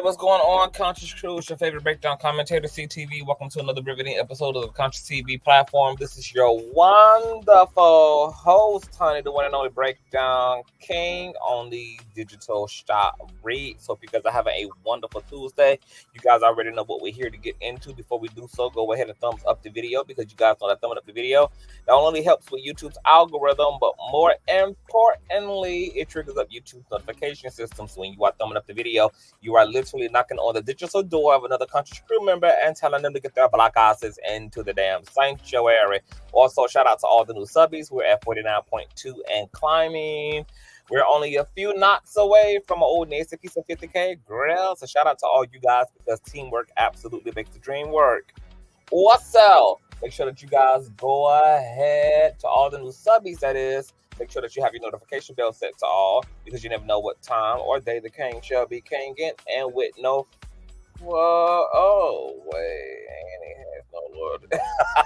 right, what's going on, Conscious Crew? It's your favorite breakdown commentator, CTV. Welcome to another riveting episode of the Consciouztv platform. This is your wonderful host, honey, the one and only breakdown king on the digital shop read. So if you guys are having a wonderful Tuesday, you guys already know what we're here to get into. Before we do so, go ahead and thumbs up the video, because you guys know that thumbing up the video not only helps with YouTube's algorithm, but more importantly, it triggers up YouTube's notification system. So when you are thumbing up the video, you are literally knocking on the digital door of another Conscious Crew member and telling them to get their black asses into the damn sanctuary. Also, shout out to all the new subbies. We're at 49.2 and climbing. We're only a few knocks away from an old nasty piece of 50K grill. So shout out to all you guys, because teamwork absolutely makes the dream work. Also, make sure that you guys go ahead to all the new subbies, that is. Make sure that you have your notification bell set to all, because you never know what time or day the king shall be kinging. And with no... oh, wait. And he has no Lord.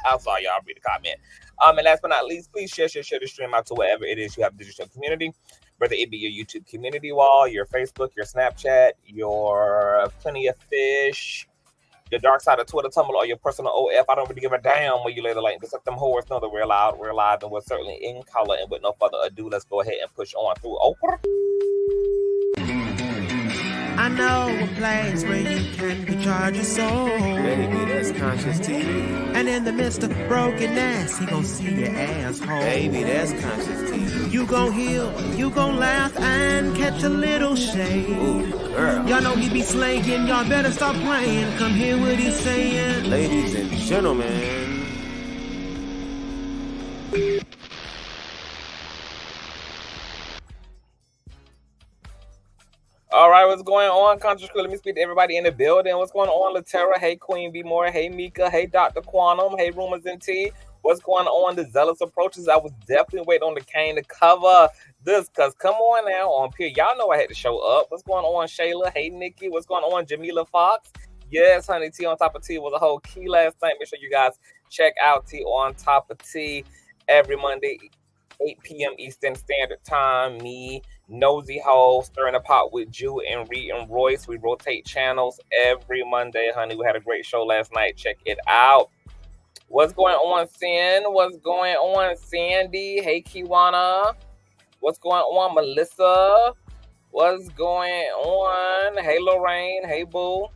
I'm sorry, y'all. Read the comment. And last but not least, please share the stream out to wherever it is you have digital community. Whether it be your YouTube community wall, your Facebook, your Snapchat, your Plenty of Fish, your dark side of Twitter, Tumblr, or your personal OF. I don't really give a damn where you lay the link. Just let them whores know that we're loud, we're live, and we're certainly in color. And with no further ado, let's go ahead and push on through. I know a place where you can recharge your soul. Baby, that's Consciouztv. And in the midst of brokenness, he gon' see your asshole. Baby, that's Consciouztv. You gon' heal, you gon' laugh, and catch a little shade. Ooh, girl. Y'all know he be slaying, y'all better stop playing. Come hear what he's saying. Ladies and gentlemen. All right, what's going on, Conscious Crew? Let me speak to everybody in the building. What's going on, Latera? Hey, Queen B More. Hey, Mika. Hey, Dr. Quantum. Hey, Rumors and Tea. What's going on, the Zealous Approaches? I was definitely waiting on the Kane to cover this, because come on now, on Pier. Y'all know I had to show up. What's going on, Shayla? Hey, Nikki. What's going on, Jamila Fox? Yes, honey, Tea on Top of Tea was a whole key last night. Make sure you guys check out Tea on Top of Tea every Monday, 8 p.m. Eastern Standard Time. Me, Nosy Hole, Stirring the Pot with Jew and Reed and Royce. We rotate channels every Monday, honey. We had a great show last night. Check it out. What's going on, Sin? What's going on, Sandy? Hey, Kiwana. What's going on, Melissa? What's going on? Hey, Lorraine. Hey, Boo.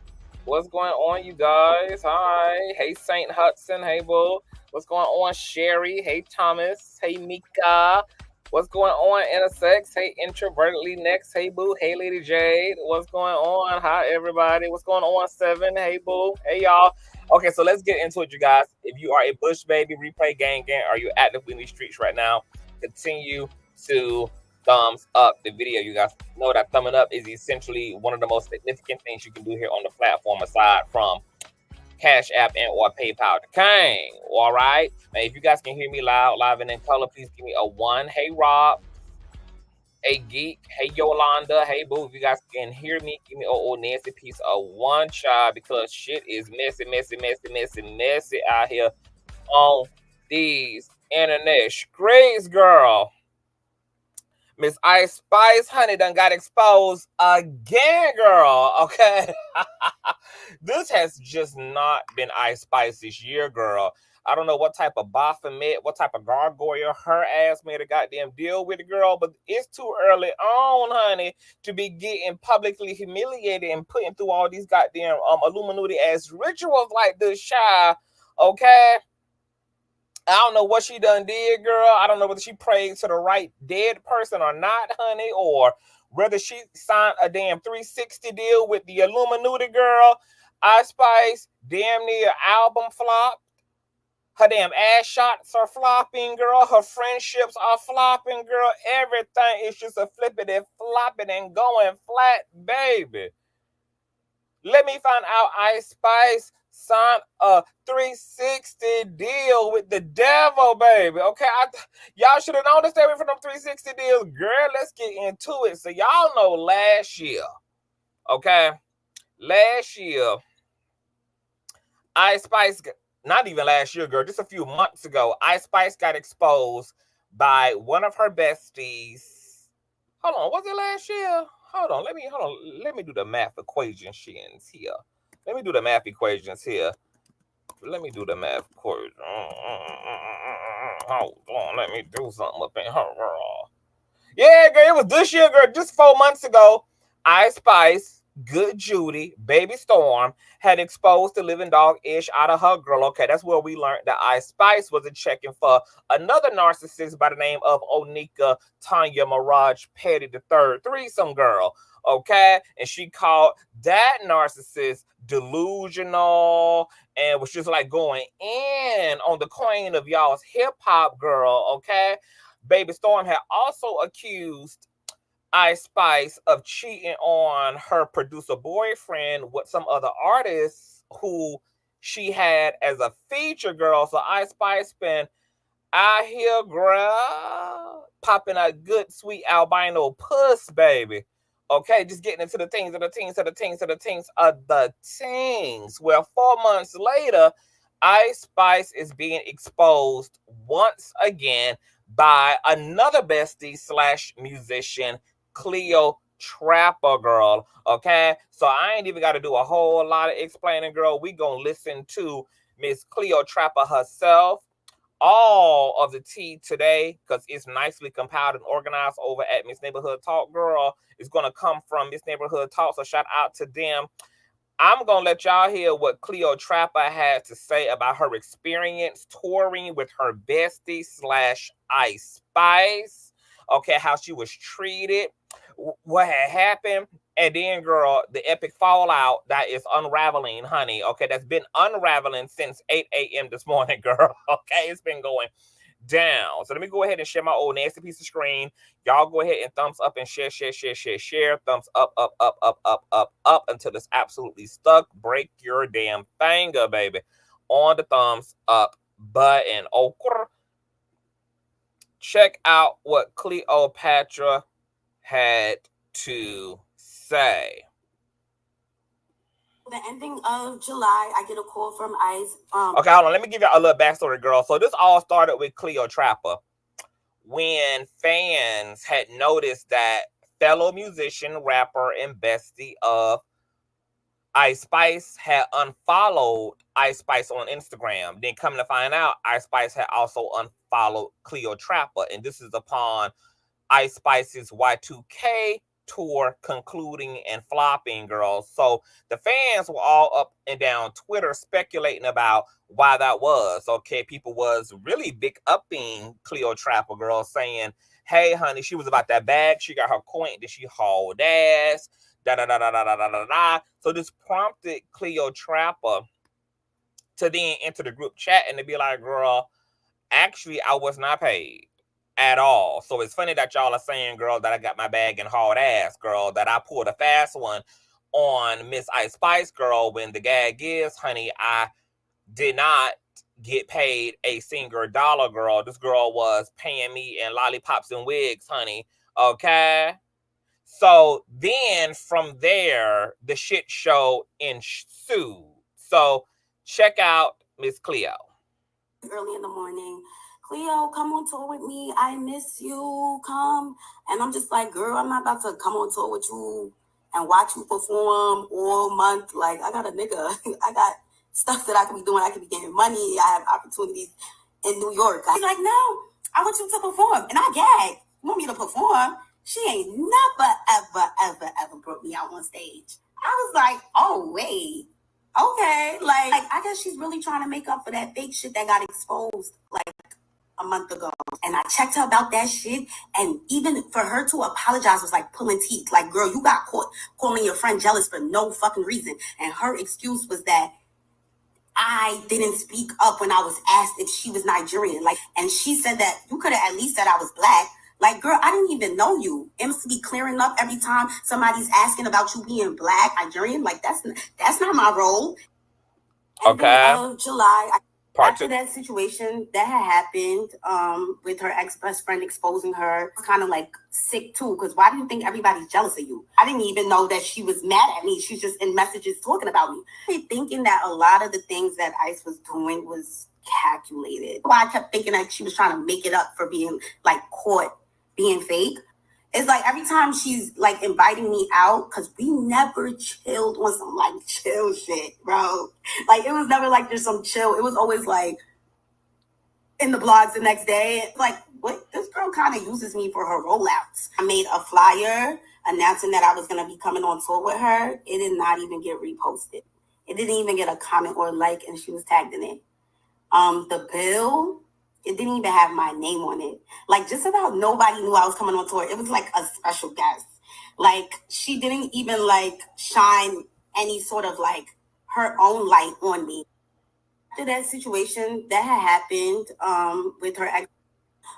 What's going on, you guys? Hi. Hey, Saint Hudson. Hey, Boo. What's going on, Sherry? Hey, Thomas. Hey, Mika. What's going on, Intersex? Hey, Introvertedly Next. Hey, Boo. Hey, Lady Jade. What's going on? Hi, everybody. What's going on, Seven? Hey, Boo. Hey, y'all. Okay, so let's get into it, you guys. If you are a Bush baby, replay gang, are you active in these streets right now? Continue to thumbs up the video. You guys know that thumbing up is essentially one of the most significant things you can do here on the platform, aside from Cash App and or PayPal to King. All right. Now, if you guys can hear me loud, live, and in color, please give me a 1. Hey, Rob. Hey, Geek. Hey, Yolanda. Hey, Boo. If you guys can hear me, give me a old nasty piece of 1, child, because shit is messy out here on these internet streets, girl. Miss Ice Spice, honey, done got exposed again, girl. Okay. This has just not been Ice Spice this year, girl. I don't know what type of Baphomet, what type of gargoyle her ass made a goddamn deal with the girl, but it's too early on, honey, to be getting publicly humiliated and putting through all these goddamn Illuminati ass rituals like this, child. Okay. I don't know what she done did, girl. I don't know whether she prayed to the right dead person or not, honey, or whether she signed a damn 360 deal with the Illuminati, girl. Ice Spice, damn near album flop. Her damn ass shots are flopping, girl. Her friendships are flopping, girl. Everything is just a flipping and flopping and going flat, baby. Let me find out Ice Spice signed a 360 deal with the devil, baby. Okay, y'all should have known to stay away from them 360 deals. Girl, let's get into it. So y'all know last year, okay? Last year, Ice Spice, not even last year, girl, just a few months ago, Ice Spice got exposed by one of her besties. Hold on, was it last year? hold on. Let me do the math equations here. Let me do the math equations here. Let me do the math equation. Hold on. Let me do something up in her world. Yeah, girl, it was this year, girl. Just 4 months ago, Ice Spice, Good Judy, Baby Storm had exposed the living dog ish out of her girl. Okay, that's where we learned that Ice Spice wasn't checking for another narcissist by the name of Onika Tanya Mirage Petty the third threesome girl. Okay, and she called that narcissist delusional and was just like going in on the queen of y'all's hip hop girl. Okay. Baby Storm had also accused Ice Spice of cheating on her producer boyfriend with some other artists who she had as a feature girl. So Ice Spice been out here, girl, popping a good sweet albino puss, baby. Okay, just getting into the things of the things of the things of the things of the things. Well, 4 months later, Ice Spice is being exposed once again by another bestie slash musician, Cleotrapa, girl. Okay, so I ain't even got to do a whole lot of explaining, girl. We gonna listen to Miss Cleotrapa herself. All of the tea today, because it's nicely compiled and organized over at Miss Neighborhood Talk, girl, is going to come from Miss Neighborhood Talk, so shout out to them. I'm going to let y'all hear what Cleotrapa had to say about her experience touring with her bestie slash Ice Spice. Okay, how she was treated, what had happened, and then, girl, the epic fallout that is unraveling, honey. Okay, that's been unraveling since 8 a.m. this morning, girl. Okay, it's been going down. So let me go ahead and share my old nasty piece of screen. Y'all go ahead and thumbs up and share. Thumbs up until it's absolutely stuck. Break your damn finger, baby, on the thumbs up button. Okay. Check out what Cleopatra had to say. The ending of July, I get a call from Ice. Okay, hold on. Let me give you a little backstory, girl. So this all started with Cleotrapa when fans had noticed that fellow musician, rapper, and bestie of Ice Spice had unfollowed Ice Spice on Instagram. Then coming to find out, Ice Spice had also unfollowed Cleotrapa. And this is upon Ice Spice's Y2K tour concluding and flopping, girls. So the fans were all up and down Twitter speculating about why that was. Okay, people was really big upping Cleotrapa, girl, saying, hey, honey, she was about that bag. She got her coin. Did she hauled ass? Da da da da da da da da. So this prompted Cleotrapa to then enter the group chat and to be like, girl, actually, I was not paid at all. So it's funny that y'all are saying, girl, that I got my bag and hauled ass, girl, that I pulled a fast one on Miss Ice Spice, girl, when the gag is, honey, I did not get paid a single dollar, girl. This girl was paying me in lollipops and wigs, honey. Okay? So then from there, the shit show ensued. So check out Miss Cleo. Early in the morning, Cleo, come on tour with me. I miss you. Come. And I'm just like, girl, I'm not about to come on tour with you and watch you perform all month. Like, I got a nigga. I got stuff that I could be doing. I could be getting money. I have opportunities in New York. He's like, no, I want you to perform. And I gag. You want me to perform? She ain't never, ever brought me out on stage. I was like, oh, wait. Okay. Like I guess she's really trying to make up for that fake shit that got exposed like a month ago. And I checked her about that shit. And even for her to apologize was like pulling teeth. Like, girl, you got caught calling your friend jealous for no fucking reason. And her excuse was that I didn't speak up when I was asked if she was Nigerian. Like, and she said that you could have at least said I was black. Like, girl, I didn't even know you. It must be clearing up every time somebody's asking about you being black, Nigerian. Like, that's not my role. Okay. And July, after that situation that had happened with her ex-best friend exposing her, it's kind of like sick too, because why do you think everybody's jealous of you? I didn't even know that she was mad at me. She's just in messages talking about me. Thinking that a lot of the things that Ice was doing was calculated. Why I kept thinking that she was trying to make it up for being like caught being fake. It's like every time she's like inviting me out, because we never chilled on some like chill shit, bro. Like it was never like there's some chill. It was always like in the blogs the next day. Like, what? This girl kind of uses me for her rollouts. I made a flyer announcing that I was going to be coming on tour with her. It did not even get reposted. It didn't even get a comment or like, and she was tagged in it. The bill, it didn't even have my name on it. Like, just about nobody knew I was coming on tour. It was like a special guest. Like, she didn't even like shine any sort of like her own light on me. After that situation that had happened with her ex,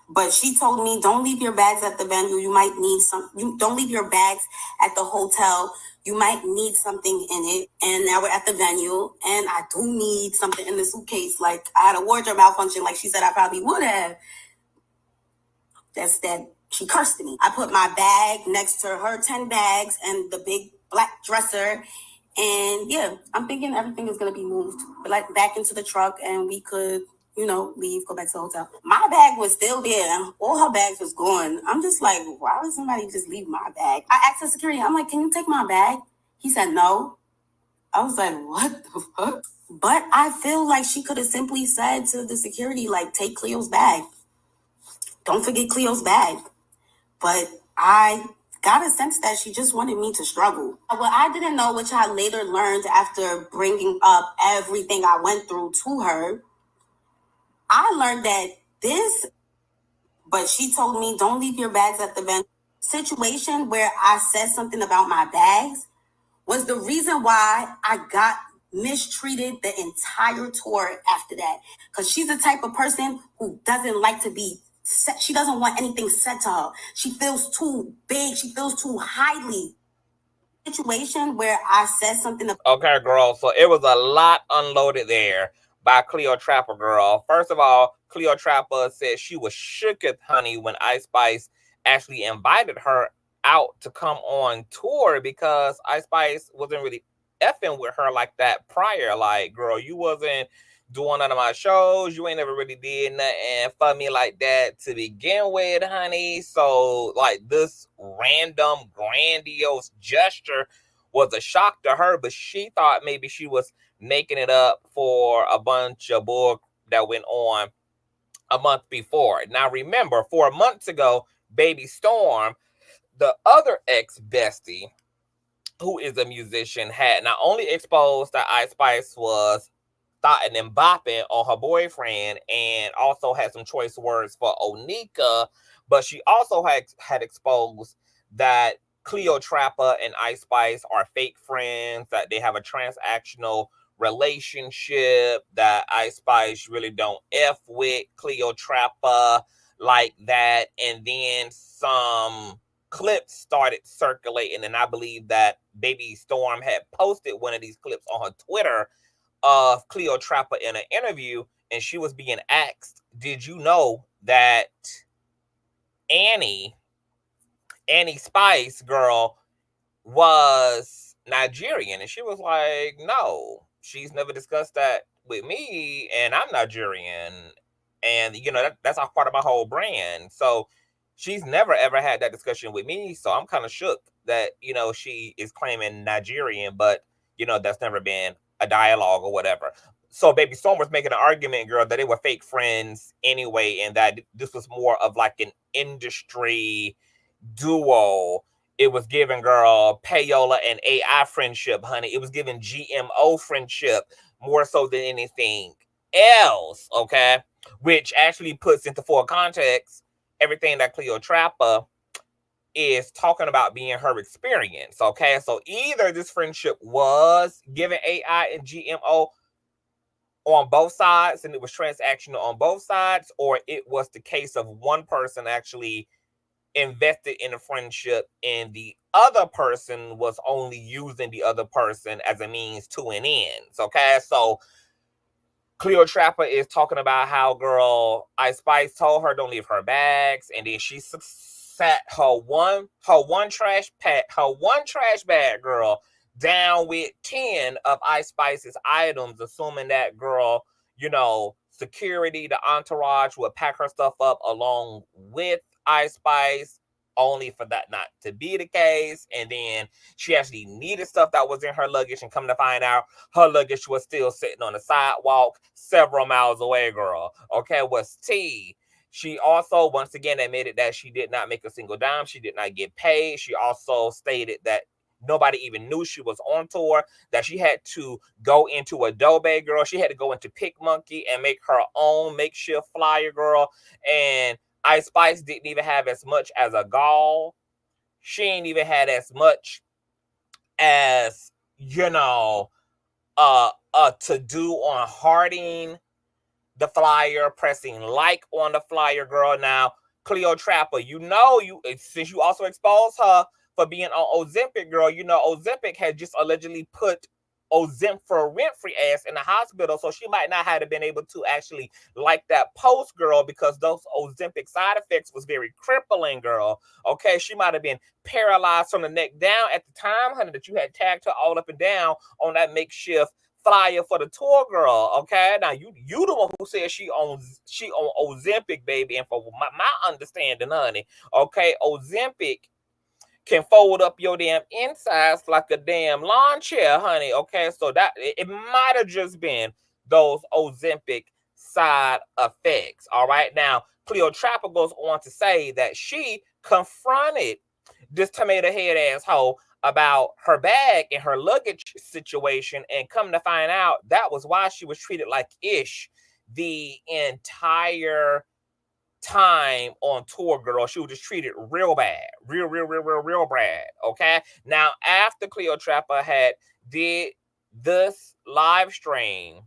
but she told me, don't leave your bags at the venue. You might need some. You don't leave your bags at the hotel. You might need something in it. And now we're at the venue, and I do need something in the suitcase. Like, I had a wardrobe malfunction, like she said I probably would have. That's that. She cursed me. I put my bag next to her 10 bags and the big black dresser. And yeah, I'm thinking everything is going to be moved like back into the truck, and we could, you know, leave, go back to the hotel. My bag was still there. All her bags was gone. I'm just like, why would somebody just leave my bag? I asked the security, I'm like, can you take my bag? He said no. I was like, what the fuck? But I feel like she could have simply said to the security, like, take Cleo's bag. Don't forget Cleo's bag. But I got a sense that she just wanted me to struggle. What I didn't know, which I later learned after bringing up everything I went through to her, I learned that this, but she told me, don't leave your bags at the venue. Situation where I said something about my bags was the reason why I got mistreated the entire tour after that. Because she's the type of person who doesn't like to be set. She doesn't want anything said to her. She feels too big. She feels too highly. Situation where I said something. Okay, girl. So it was a lot unloaded there by Cleotrapa, girl. First of all, Cleotrapa said she was shooketh, honey, when Ice Spice actually invited her out to come on tour, because Ice Spice wasn't really effing with her like that prior. Like, girl, you wasn't doing none of my shows. You ain't never really did nothing for me like that to begin with, honey. So, like, this random, grandiose gesture was a shock to her, but she thought maybe she was making it up for a bunch of bull that went on a month before. Now, remember, 4 months ago, baby Storme, the other ex-bestie, who is a musician, had not only exposed that Ice Spice was thoughting and bopping on her boyfriend, and also had some choice words for Onika, but she also had exposed that Cleotrapa and Ice Spice are fake friends, that they have a transactional relationship, that Ice Spice really don't F with Cleotrapa like that. And then some clips started circulating, and I believe that baby Storme had posted one of these clips on her Twitter of Cleotrapa in an interview, and she was being asked, did you know that Annie Spice, girl, was Nigerian? And she was like, no, she's never discussed that with me, and I'm Nigerian, and you know, that's a part of my whole brand. So she's never ever had that discussion with me. So I'm kind of shook that, you know, she is claiming Nigerian, but you know, that's never been a dialogue or whatever. So baby Storme was making an argument, girl, that they were fake friends anyway, and that this was more of like an industry duo. It was giving, girl, payola and AI friendship, honey. It was giving GMO friendship more so than anything else, okay? Which actually puts into full context everything that Cleotrapa is talking about being her experience, okay? So either this friendship was giving AI and GMO on both sides, and it was transactional on both sides, or it was the case of one person actually invested in a friendship and the other person was only using the other person as a means to an end, okay? So Cleotrapa is talking about how, girl, Ice Spice told her don't leave her bags, and then she sat her one trash bag, girl, down with 10 of Ice Spice's items, assuming that, girl, you know, security, the entourage would pack her stuff up along with Ice Spice. only for that not to be the case. And then she actually needed stuff that was in her luggage, and come to find out her luggage was still sitting on the sidewalk several miles away, girl. Okay, was T. She also, once again, admitted that she did not make a single dime. She did not get paid. She also stated that nobody even knew she was on tour, that she had to go into Adobe, girl. She had to go into PicMonkey and make her own makeshift flyer, girl. And Ice Spice didn't even have as much as a gall. She ain't even had as much as, you know, to do on hearting the flyer, pressing like on the flyer, girl. Now, Cleotrapa, you know, since you also exposed her for being on OZEMPIC, girl, you know, OZEMPIC had just allegedly put Ozempic rent-free ass in the hospital, so she might not have been able to actually like that post, girl, because those Ozempic side effects was very crippling, girl. Okay, she might have been paralyzed from the neck down at the time, honey, that you had tagged her all up and down on that makeshift flyer for the tour, girl. Okay, now you the one who said she on Ozempic, baby, and for my understanding, honey, okay, Ozempic can fold up your damn insides like a damn lawn chair, honey. Okay, so that it might have just been those Ozempic side effects. All right, now Cleotrapa goes on to say that she confronted this tomato head asshole about her bag and her luggage situation, and come to find out that was why she was treated like ish the entire time on tour, girl. She was just treated real bad, real bad. Okay, now after Cleotrapa had did this live stream,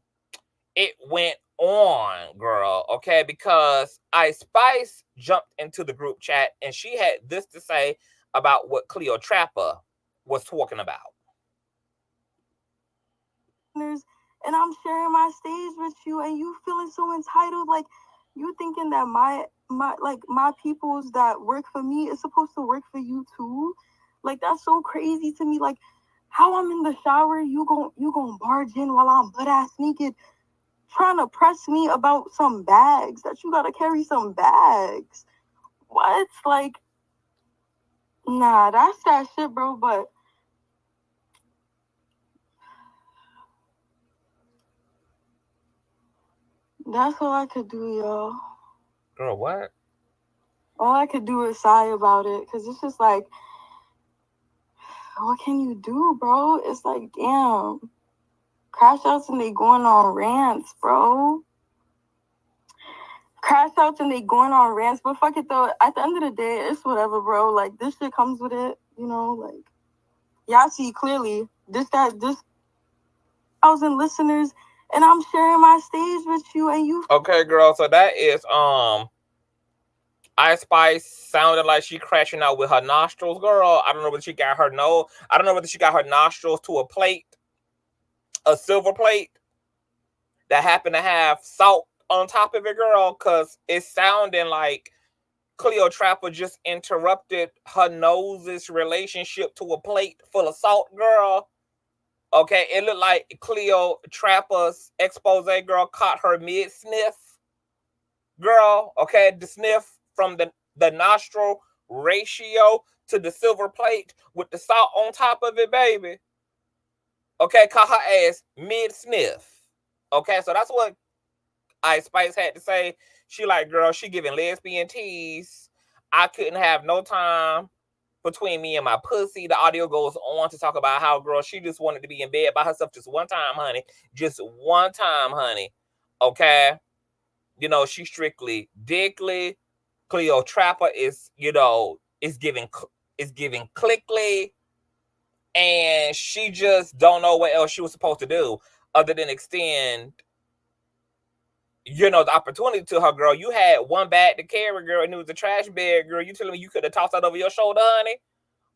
it went on, girl. Okay, because Ice Spice jumped into the group chat and she had this to say about what Cleotrapa was talking about. And I'm sharing my stage with you, and you feeling so entitled, like you thinking that my peoples that work for me is supposed to work for you too. Like, that's so crazy to me. Like, how I'm in the shower, you gon' barge in while I'm butt ass naked, trying to press me about some bags, that you gotta carry some bags. What? Like, nah, that's that shit, bro. But that's all I could do, y'all. Girl, what? All I could do is sigh about it, because it's just like, what can you do, bro? It's like, damn. Crash outs and they going on rants, bro. Crash outs and they going on rants. But fuck it, though. At the end of the day, it's whatever, bro. Like, this shit comes with it, you know? Like, y'all see clearly, this 1,000 listeners, and I'm sharing my stage with you, and you... Okay, girl, so that is, Ice Spice sounded like she crashing out with her nostrils, girl. I don't know whether she got her nose. I don't know whether she got her nostrils to a plate, a silver plate that happened to have salt on top of it, girl, because it's sounding like Cleotrapa just interrupted her nose's relationship to a plate full of salt, girl. Okay, it looked like Cleotrapa's expose, girl, caught her mid-sniff, girl. Okay, the sniff from the nostril ratio to the silver plate with the salt on top of it, baby. Okay, caught her ass mid-sniff. Okay, so that's what Ice Spice had to say. She like, girl, she giving lesbian tease. I couldn't have no time between me and my pussy. The audio goes on to talk about how, girl, she just wanted to be in bed by herself just one time, honey. Just one time, honey. Okay? You know, she's strictly dickly. Cleotrapa is, you know, is giving clickly. And she just don't know what else she was supposed to do other than extend, you know, the opportunity to her, girl. You had one bag to carry, girl, and it was a trash bag, girl. You telling me you could have tossed that over your shoulder, honey?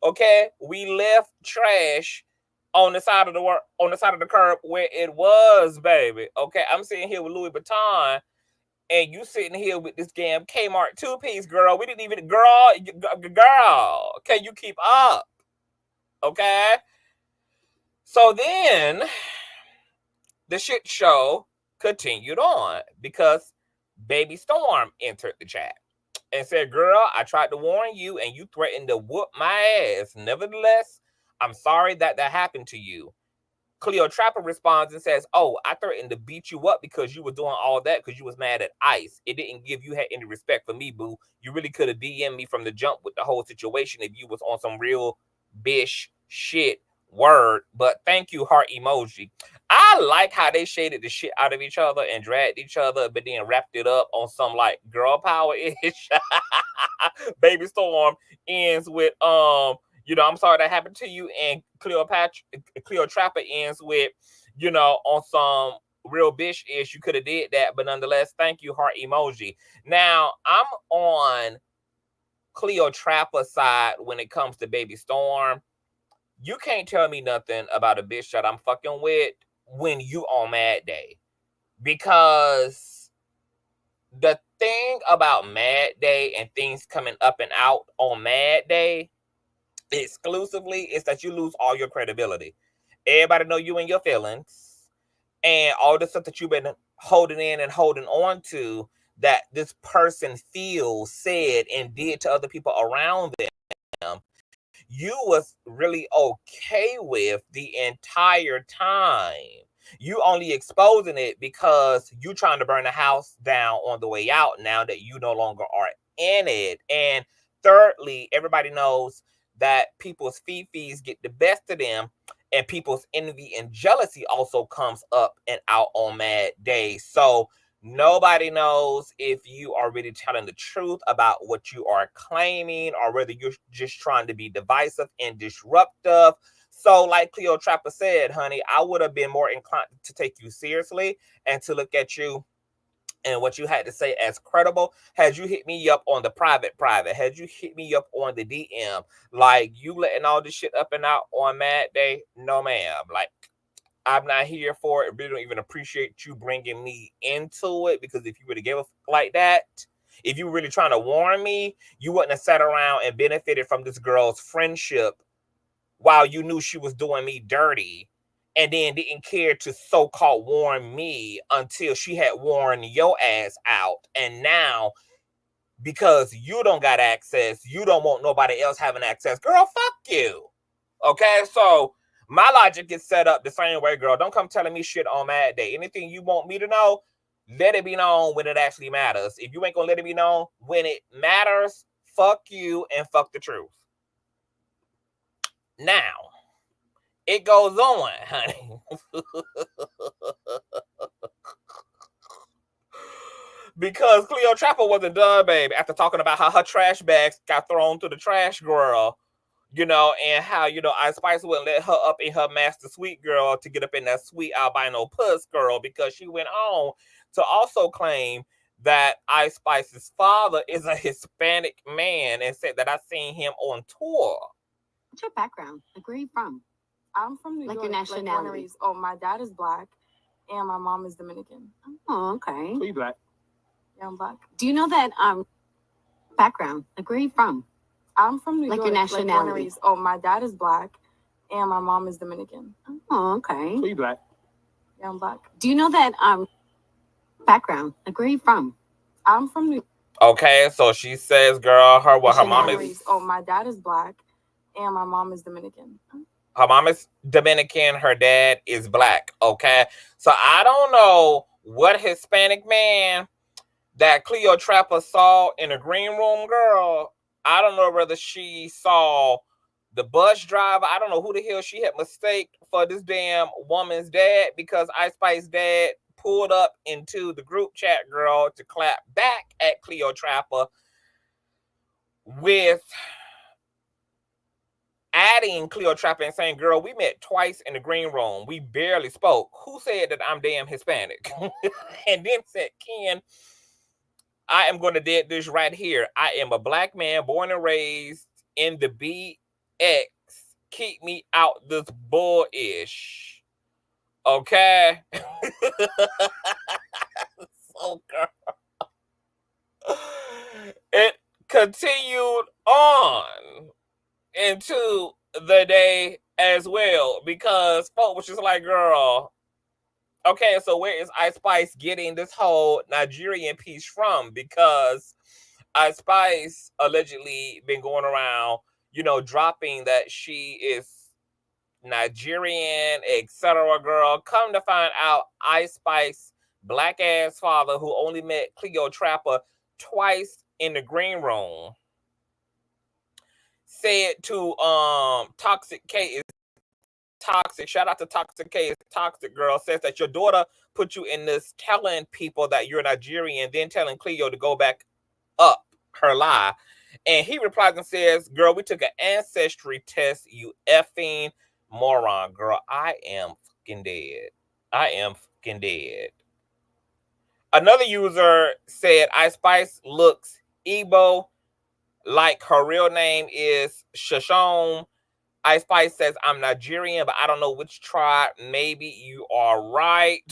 Okay, we left trash on the side of the curb where it was, baby. Okay, I'm sitting here with Louis Vuitton, and you sitting here with this damn Kmart 2-piece, girl. We didn't even, girl. Can you keep up? Okay. So then the shit show continued on because Baby Storme entered the chat. and said, girl, I tried to warn you and you threatened to whoop my ass. Nevertheless, I'm sorry that happened to you. Cleotrapa responds and says, oh, I threatened to beat you up because you were doing all that because you was mad at Ice. It didn't give you had any respect for me, boo. You really could have DM'd me from the jump with the whole situation if you was on some real bish shit word. But thank you, heart emoji. I like how they shaded the shit out of each other and dragged each other, but then wrapped it up on some like girl power-ish. Baby Storm ends with you know, I'm sorry that happened to you. And Cleotrapa ends with, you know, on some real bitch-ish, you could have did that. But nonetheless, thank you, heart emoji. Now, I'm on Cleotrapa's side when it comes to Baby Storm. You can't tell me nothing about a bitch that I'm fucking with when you on Mad Day. Because the thing about Mad Day and things coming up and out on Mad Day exclusively is that you lose all your credibility. Everybody know you and your feelings and all the stuff that you've been holding in and holding on to that this person feels, said, and did to other people around them. You was really okay with the entire time. You only exposing it because you trying to burn the house down on the way out now that you no longer are in it. And thirdly, everybody knows that people's fifis get the best of them, and people's envy and jealousy also comes up and out on Mad Days. So nobody knows if you are really telling the truth about what you are claiming or whether you're just trying to be divisive and disruptive. So like Cleotrapa said, honey, I would have been more inclined to take you seriously and to look at you and what you had to say as credible had you hit me up on the private, had you hit me up on the DM, like you letting all this shit up and out on Mad Day. No, ma'am. Like, I'm not here for it. I really don't even appreciate you bringing me into it, because if you would have gave a like that, if you were really trying to warn me, you wouldn't have sat around and benefited from this girl's friendship while you knew she was doing me dirty, and then didn't care to so-called warn me until she had worn your ass out. And now, because you don't got access, you don't want nobody else having access. Girl, fuck you. Okay, so my logic is set up the same way, girl. Don't come telling me shit on Mad Day. Anything you want me to know, let it be known when it actually matters. If you ain't gonna let it be known when it matters, fuck you and fuck the truth. Now, it goes on, honey. Because Cleotrapa wasn't done, baby, after talking about how her trash bags got thrown to the trash girl, you know, and how, you know, Ice Spice wouldn't let her up in her master suite, girl, to get up in that sweet albino puss, girl, because she went on to also claim that Ice Spice's father is a Hispanic man and said that I seen him on tour. What's your background? Like, where are you from? I'm from New York. Like your nationality? Like, oh, my dad is black and my mom is Dominican. Oh, okay. So you black? Yeah, I'm black. Do you know that background? Like, where are you from? I'm from New Like York. your nationality? Like, oh, my dad is black and my mom is Dominican. Oh, okay. So you black? Yeah, I'm black. Do you know that background? Like, where are you from? I'm from New York. Okay, so she says, girl, her mom is... Oh, my dad is black and my mom is Dominican. Her mom is Dominican, her dad is black, okay? So I don't know what Hispanic man that Cleotrapa saw in the green room, girl. I don't know whether she saw the bus driver. I don't know who the hell she had mistaken for this damn woman's dad, because Ice Spice dad pulled up into the group chat, girl, to clap back at Cleotrapa with adding Cleotrapa and saying, girl, we met twice in the green room. We barely spoke. Who said that I'm damn Hispanic? And then said, Ken, I am going to dead this right here. I am a black man born and raised in the BX. Keep me out this bullish. Okay? So, girl. It continued on into the day as well, because folk was just like, girl, okay, so where is Ice Spice getting this whole Nigerian piece from? Because Ice Spice allegedly been going around, you know, dropping that she is Nigerian, etc. Girl, come to find out, Ice Spice black ass father who only met Cleotrapa twice in the green room said to Toxic K is toxic. Shout out to Toxic K is toxic, girl. Says that your daughter put you in this telling people that you're Nigerian, then telling Cleo to go back up her lie. And he replies and says, girl, we took an ancestry test, you effing moron. Girl, I am fucking dead. I am fucking dead. Another user said Ice Spice looks Igbo like her real name is Shoshone. Ice Spice says, I'm Nigerian, but I don't know which tribe. Maybe you are right.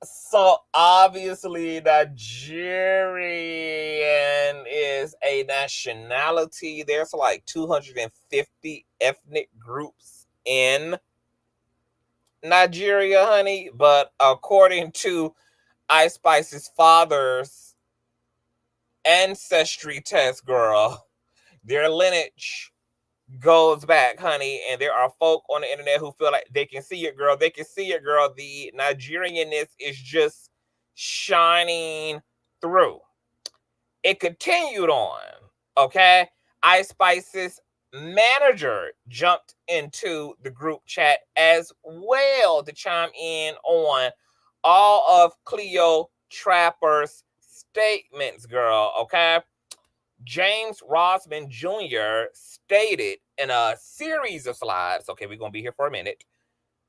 So obviously Nigerian is a nationality. There's like 250 ethnic groups in Nigeria, honey. But according to Ice Spice's father's ancestry test, girl, their lineage goes back, honey, and there are folk on the internet who feel like they can see it, girl. They can see it, girl. The Nigerianness is just shining through. It continued on, okay? Ice Spice's manager jumped into the group chat as well to chime in on all of Cleotrapa's statements, girl, okay? James Rosman Jr. stated in a series of slides, okay, we're going to be here for a minute.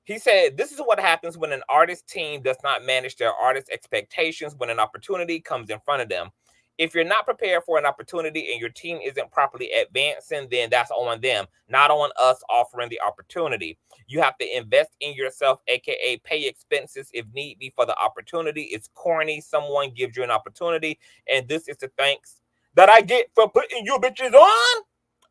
He said, this is what happens when an artist team does not manage their artist expectations when an opportunity comes in front of them. If you're not prepared for an opportunity and your team isn't properly advancing, then that's on them, not on us offering the opportunity. You have to invest in yourself, aka pay expenses if need be for the opportunity. It's corny. Someone gives you an opportunity, and this is the thanks that I get for putting you bitches on.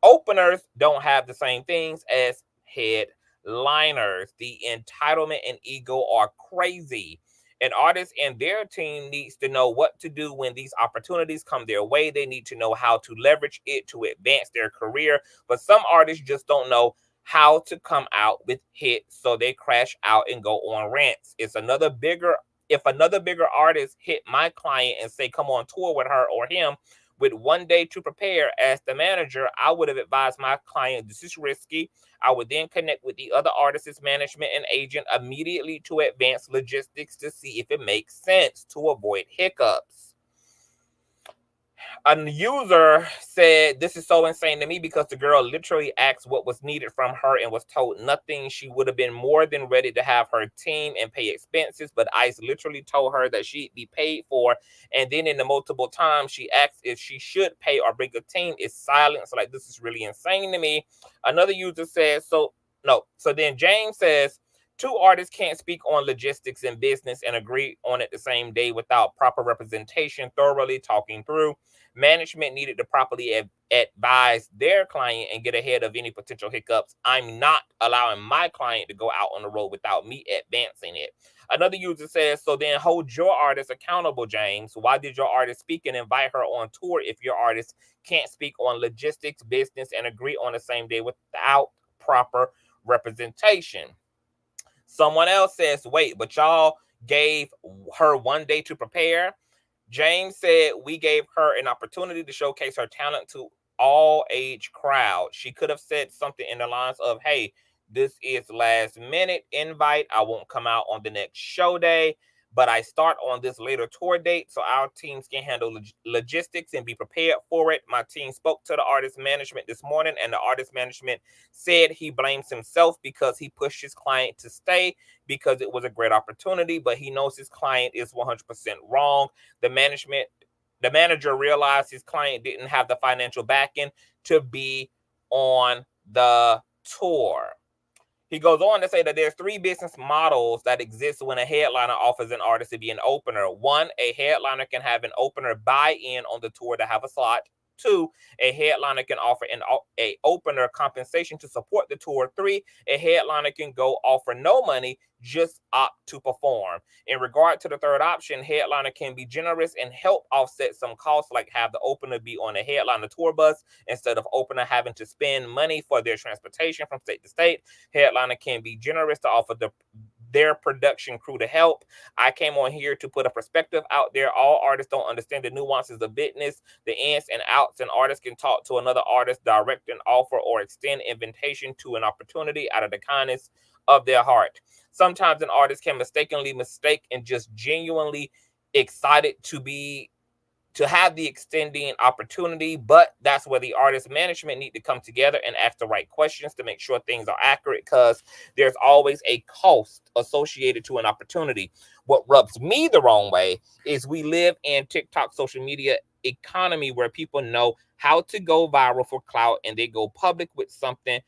Openers don't have the same things as headliners. The entitlement and ego are crazy. An artist and their team needs to know what to do when these opportunities come their way. They need to know how to leverage it to advance their career. But some artists just don't know how to come out with hits, so they crash out and go on rants. If another bigger artist hit my client and say, come on tour with her or him, with 1 day to prepare, as the manager, I would have advised my client, this is risky. I would then connect with the other artist's management and agent immediately to advance logistics to see if it makes sense to avoid hiccups. A user said, this is so insane to me because the girl literally asked what was needed from her and was told nothing. She would have been more than ready to have her team and pay expenses, but ICE literally told her that she'd be paid for. And then in the multiple times she asked if she should pay or bring a team, is silence. Like, this is really insane to me. Another user says, so then James says, two artists can't speak on logistics and business and agree on it the same day without proper representation, thoroughly talking through. Management needed to properly advise their client and get ahead of any potential hiccups. I'm not allowing my client to go out on the road without me advancing it. Another user says, so then hold your artist accountable, James. Why did your artist speak and invite her on tour if your artist can't speak on logistics, business, and agree on the same day without proper representation? Someone else says, wait, but y'all gave her 1 day to prepare. James said, we gave her an opportunity to showcase her talent to all age crowd. She could have said something in the lines of, hey, this is last minute invite. I won't come out on the next show day, but I start on this later tour date so our teams can handle logistics and be prepared for it. My team spoke to the artist management this morning, and the artist management said he blames himself because he pushed his client to stay because it was a great opportunity, but he knows his client is 100% wrong. The manager realized his client didn't have the financial backing to be on the tour. He goes on to say that there's 3 business models that exist when a headliner offers an artist to be an opener. 1, a headliner can have an opener buy in on the tour to have a slot. 2, a headliner can offer a opener compensation to support the tour. 3, a headliner can go offer no money, just opt to perform. In regard to the third option, headliner can be generous and help offset some costs, like have the opener be on a headliner tour bus instead of opener having to spend money for their transportation from state to state. Headliner can be generous to offer their production crew to help. I came on here to put a perspective out there. All artists don't understand the nuances of business, the ins and outs. An artist can talk to another artist, direct an offer, or extend invitation to an opportunity out of the kindness of their heart. Sometimes an artist can mistakenly mistake and just genuinely excited to have the extending opportunity, but that's where the artist management need to come together and ask the right questions to make sure things are accurate, because there's always a cost associated to an opportunity. What rubs me the wrong way is we live in TikTok social media economy where people know how to go viral for clout, and they go public with something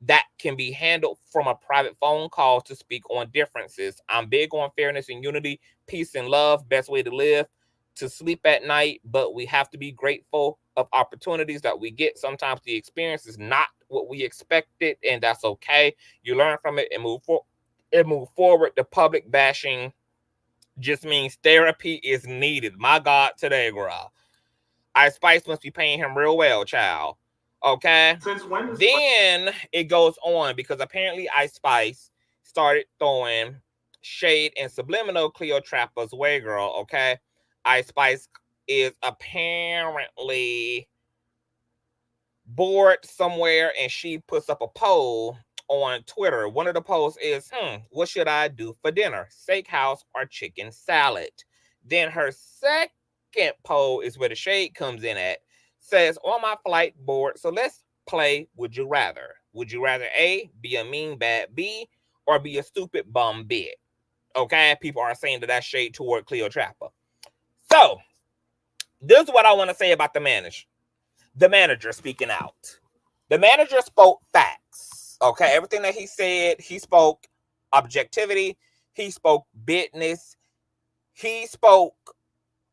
that can be handled from a private phone call to speak on differences. I'm big on fairness and unity, peace and love, best way to live, to sleep at night, but we have to be grateful of opportunities that we get. Sometimes the experience is not what we expected, and that's okay. You learn from it and move forward. The public bashing just means therapy is needed. My God, today, girl. Ice Spice must be paying him real well, child. Okay. Since when? Then it goes on, because apparently Ice Spice started throwing shade and subliminal Cleotrapa's way, girl. Okay. Ice Spice is apparently bored somewhere, and she puts up a poll on Twitter. One of the polls is, what should I do for dinner? Steakhouse or chicken salad? Then her second poll is where the shade comes in at. Says, on my flight board, so let's play Would You Rather. Would you rather A, be a mean bad B, or be a stupid bum B? Okay, people are saying that that's shade toward Cleotrapa. So, this is what I want to say about the manager. The manager speaking out. The manager spoke facts. Okay, everything that he said, he spoke objectivity. He spoke business. He spoke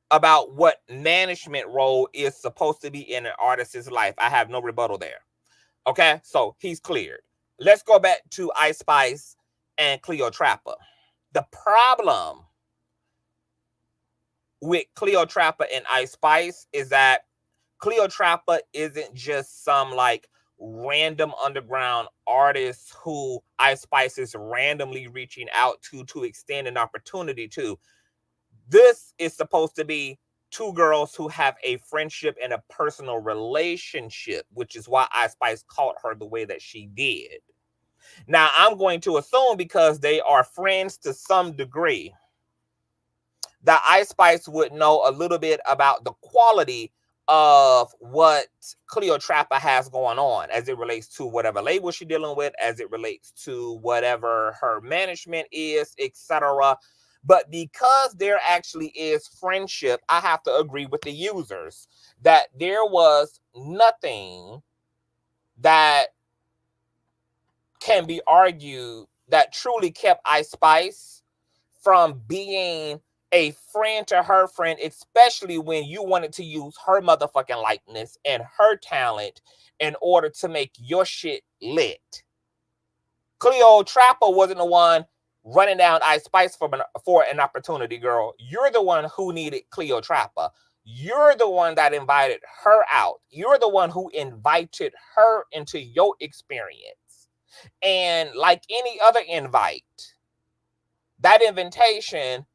about what management role is supposed to be in an artist's life. I have no rebuttal there. Okay, so he's cleared. Let's go back to Ice Spice and Cleotrapa. The problem with Cleotrapa and Ice Spice is that Cleotrapa isn't just some like random underground artist who Ice Spice is randomly reaching out to extend an opportunity to. This is supposed to be two girls who have a friendship and a personal relationship, which is why Ice Spice caught her the way that she did. Now, I'm going to assume because they are friends to some degree, that Ice Spice would know a little bit about the quality of what Cleotrapa has going on as it relates to whatever label she's dealing with, as it relates to whatever her management is, etc. But because there actually is friendship, I have to agree with the users that there was nothing that can be argued that truly kept Ice Spice from being a friend to her friend, especially when you wanted to use her motherfucking likeness and her talent in order to make your shit lit. Cleotrapa wasn't the one running down Ice Spice for an opportunity, girl. You're the one who needed Cleotrapa. You're the one that invited her out. You're the one who invited her into your experience. And like any other invite, that invitation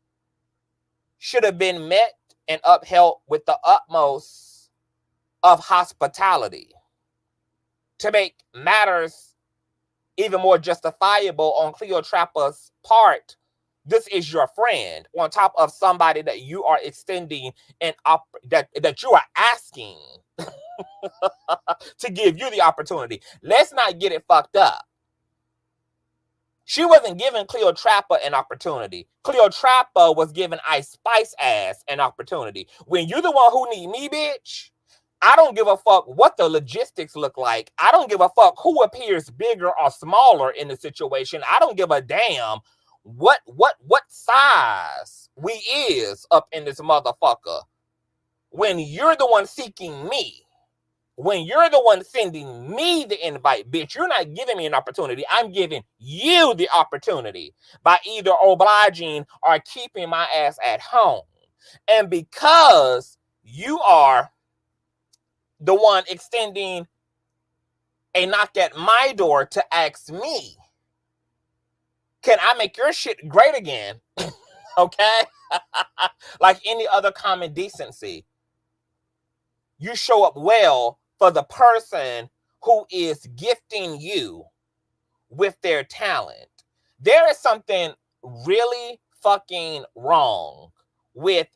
should have been met and upheld with the utmost of hospitality. To make matters even more justifiable on Cleotrapa's part, this is your friend on top of somebody that you are extending and that you are asking to give you the opportunity. Let's not get it fucked up. She wasn't giving Cleotrapa an opportunity. Cleotrapa was giving Ice Spice ass an opportunity. When you're the one who need me, bitch, I don't give a fuck what the logistics look like. I don't give a fuck who appears bigger or smaller in the situation. I don't give a damn what size we is up in this motherfucker. when you're the one seeking me, when you're the one sending me the invite, bitch, you're not giving me an opportunity. I'm giving you the opportunity by either obliging or keeping my ass at home. And because you are the one extending a knock at my door to ask me, can I make your shit great again? Okay? Like any other common decency. You show up well for the person who is gifting you with their talent. There is something really fucking wrong with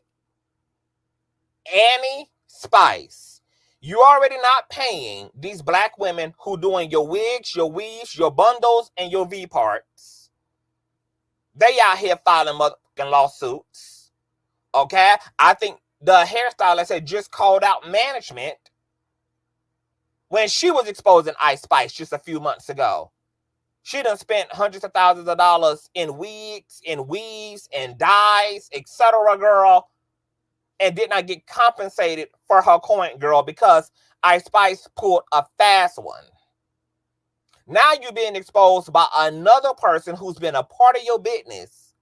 Annie Spice. You already not paying these black women who doing your wigs, your weaves, your bundles, and your V parts. They out here filing motherfucking lawsuits. Okay? I think the hairstylist had just called out management when she was exposing Ice Spice just a few months ago. She done spent hundreds of thousands of dollars in wigs, in weaves, and dyes, etc., girl, and did not get compensated for her coin, girl, because Ice Spice pulled a fast one. Now you're being exposed by another person who's been a part of your business,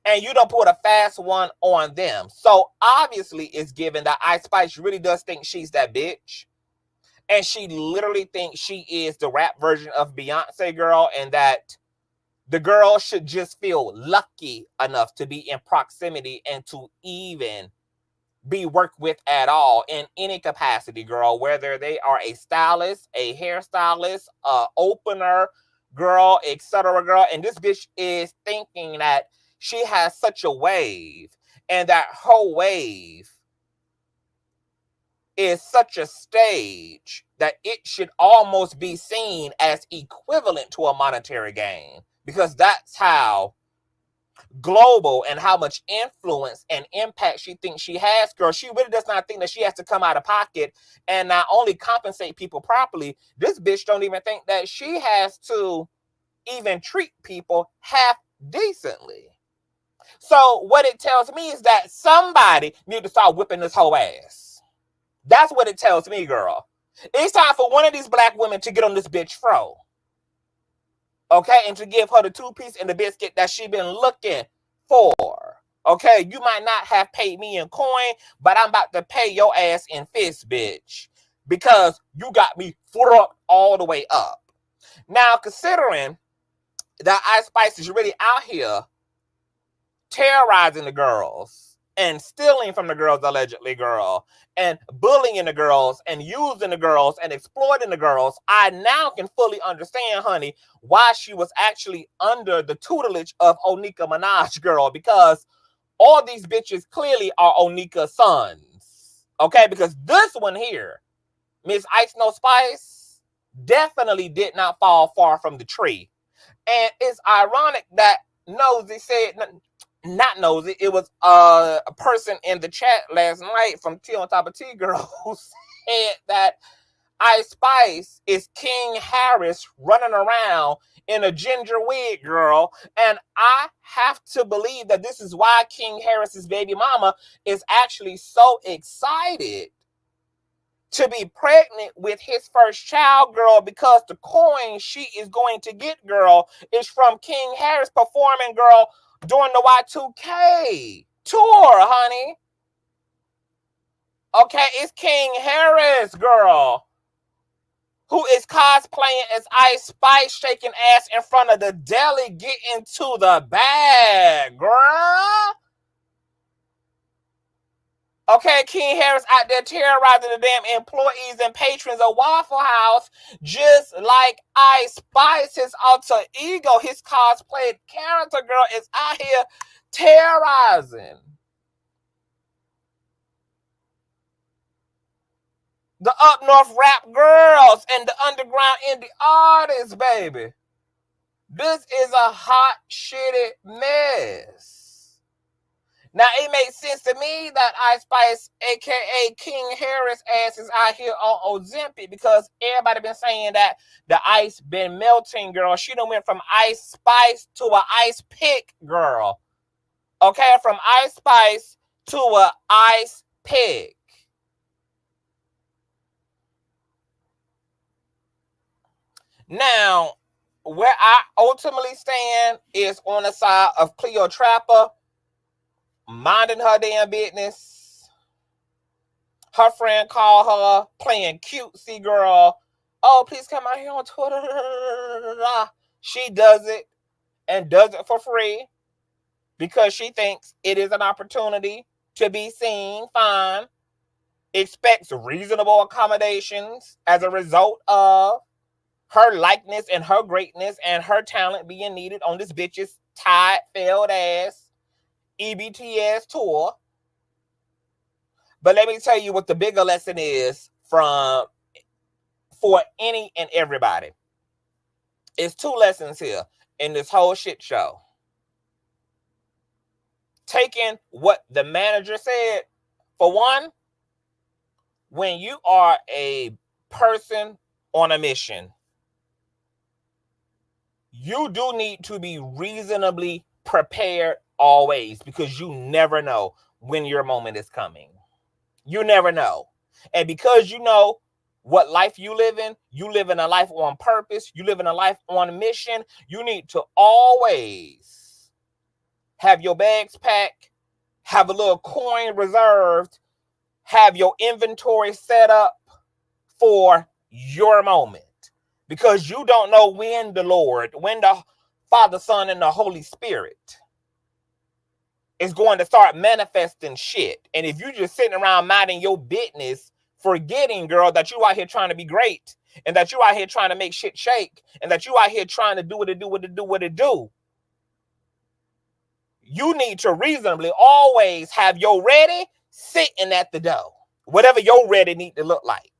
and you don't put a fast one on them. So obviously it's given that Ice Spice really does think she's that bitch. And she literally thinks she is the rap version of Beyonce, girl, and that the girl should just feel lucky enough to be in proximity and to even be worked with at all in any capacity, girl, whether they are a stylist, a hairstylist, a opener, girl, etc., girl. And this bitch is thinking that she has such a wave, and that her wave is such a stage that it should almost be seen as equivalent to a monetary gain, because that's how global and how much influence and impact she thinks she has, girl. She really does not think that she has to come out of pocket and not only compensate people properly. This bitch don't even think that she has to even treat people half decently. So what it tells me is that somebody need to start whipping this whole ass. That's what it tells me, girl. It's time for one of these black women to get on this bitch fro. Okay? And to give her the two-piece and the biscuit that she been looking for. Okay? You might not have paid me in coin, but I'm about to pay your ass in fist, bitch. Because you got me fucked all the way up. Now, considering that Ice Spice is really out here terrorizing the girls, and stealing from the girls, allegedly, girl, and bullying the girls, and using the girls, and exploiting the girls, I now can fully understand, honey, why she was actually under the tutelage of Nicki Minaj, girl, because all these bitches clearly are Onika's sons, okay? Because this one here, Miss Ice No Spice, definitely did not fall far from the tree. And it's ironic that Nosy said, not nosy, it was a person in the chat last night from T on Top of T, girl, who said that Ice Spice is King Harris running around in a ginger wig, girl. And I have to believe that this is why King Harris's baby mama is actually so excited to be pregnant with his first child, girl, because the coin she is going to get, girl, is from King Harris performing, girl, during the Y2K tour, honey. Okay, it's King Harris, girl, who is cosplaying as Ice Spice, shaking ass in front of the deli, getting to the bag, girl. Okay, King Harris out there terrorizing the damn employees and patrons of Waffle House, just like Ice Spice, his alter ego, his cosplayed character, girl, is out here terrorizing the up north rap girls and the underground indie artists, baby. This is a hot, shitty mess. Now, it makes sense to me that Ice Spice, a.k.a. King Harris, ass is out here on Ozempic, because everybody been saying that the ice been melting, girl. She done went from Ice Spice to a Ice Pick, girl. Okay, from Ice Spice to a Ice peg. Now, where I ultimately stand is on the side of Cleotrapa, minding her damn business. Her friend called her playing cutesy girl. Oh, please come out here on Twitter. She does it and does it for free because she thinks it is an opportunity to be seen fine. Expects reasonable accommodations as a result of her likeness and her greatness and her talent being needed on this bitch's tired, failed ass EBTS tour. But let me tell you what the bigger lesson is for any and everybody. It's two lessons here in this whole shit show. Taking what the manager said, for one, when you are a person on a mission, you do need to be reasonably prepared always because you never know when your moment is coming. You never know. And because you know what life you live in a life on purpose, you live in a life on a mission, you need to always have your bags packed, have a little coin reserved, have your inventory set up for your moment. Because you don't know when the Lord, when the Father, Son, and the Holy Spirit is going to start manifesting shit. And if you just sitting around minding your business, forgetting, girl, that you out here trying to be great, and that you out here trying to make shit shake, and that you out here trying to do what it do, you need to reasonably always have your ready sitting at the door. Whatever your ready need to look like.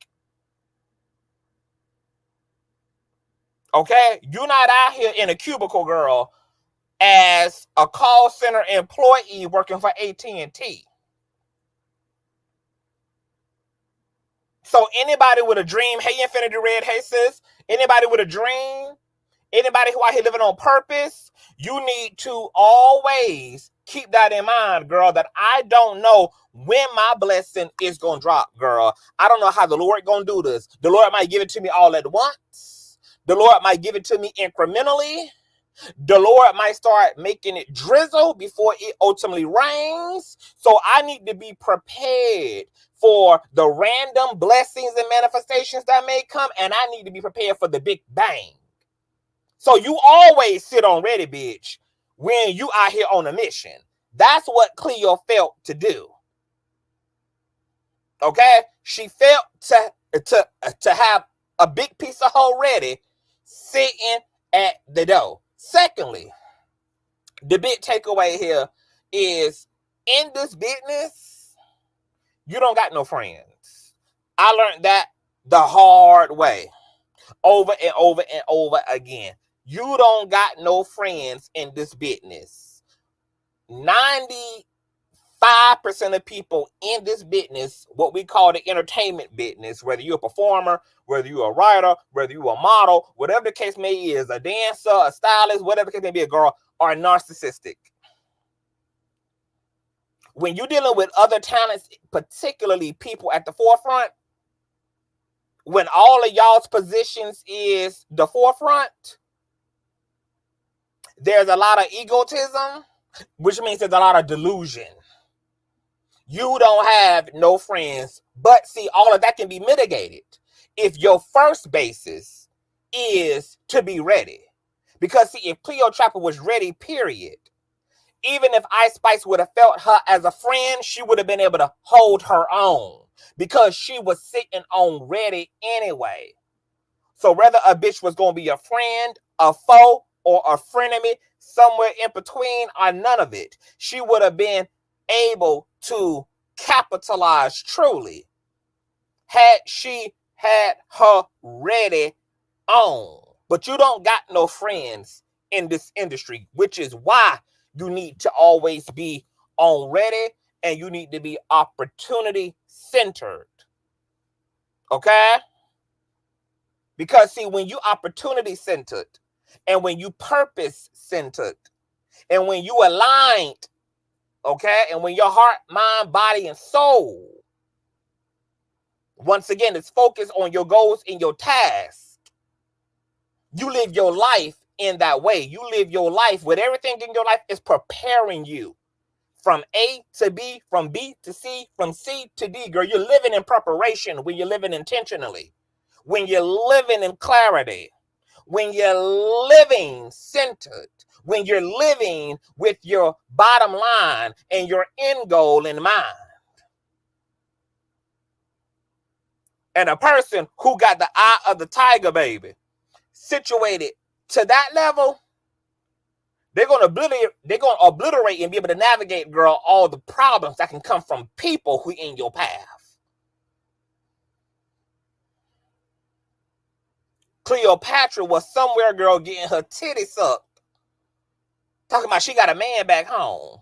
Okay? You're not out here in a cubicle, girl, as a call center employee working for AT&T. So anybody with a dream, hey, Infinity Red, hey, sis, anybody with a dream, anybody who out here living on purpose, you need to always keep that in mind, girl, that I don't know when my blessing is going to drop, girl. I don't know how the Lord going to do this. The Lord might give it to me all at once. The Lord might give it to me incrementally. The Lord might start making it drizzle before it ultimately rains. So I need to be prepared for the random blessings and manifestations that may come. And I need to be prepared for the big bang. So you always sit on ready, bitch, when you out here on a mission. That's what Cleo felt to do. Okay? She felt to have a big piece of hoe ready sitting at the door. Secondly, the big takeaway here is in this business, you don't got no friends. I learned that the hard way over and over and over again. You don't got no friends in this business. 95% of people in this business, what we call the entertainment business, whether you're a performer, whether you're a writer, whether you're a model, whatever the case may be, is a dancer, a stylist, whatever the case may be, a girl, are narcissistic. When you're dealing with other talents, particularly people at the forefront, when all of y'all's positions is the forefront, there's a lot of egotism, which means there's a lot of delusion. You don't have no friends, but see, all of that can be mitigated if your first basis is to be ready. Because see, if Cleotrapa was ready, period, even if Ice Spice would have felt her as a friend, she would have been able to hold her own because she was sitting on ready anyway. So whether a bitch was going to be a friend, a foe, or a frenemy, somewhere in between, or none of it, she would have been able to capitalize truly had she had her ready on. But you don't got no friends in this industry, which is why you need to always be on ready and you need to be opportunity centered. Okay? Because see, when you opportunity centered and when you purpose centered and when you aligned Okay? And when your heart, mind, body, and soul, once again, is focused on your goals and your tasks, you live your life in that way. You live your life with everything in your life is preparing you from A to B, from B to C, from C to D. Girl, you're living in preparation when you're living intentionally, when you're living in clarity, when you're living centered, when you're living with your bottom line and your end goal in mind. And a person who got the eye of the tiger, baby, situated to that level, they're gonna obliterate and be able to navigate, girl, all the problems that can come from people who in your path. Cleopatra was somewhere, girl, getting her titty sucked, talking about she got a man back home.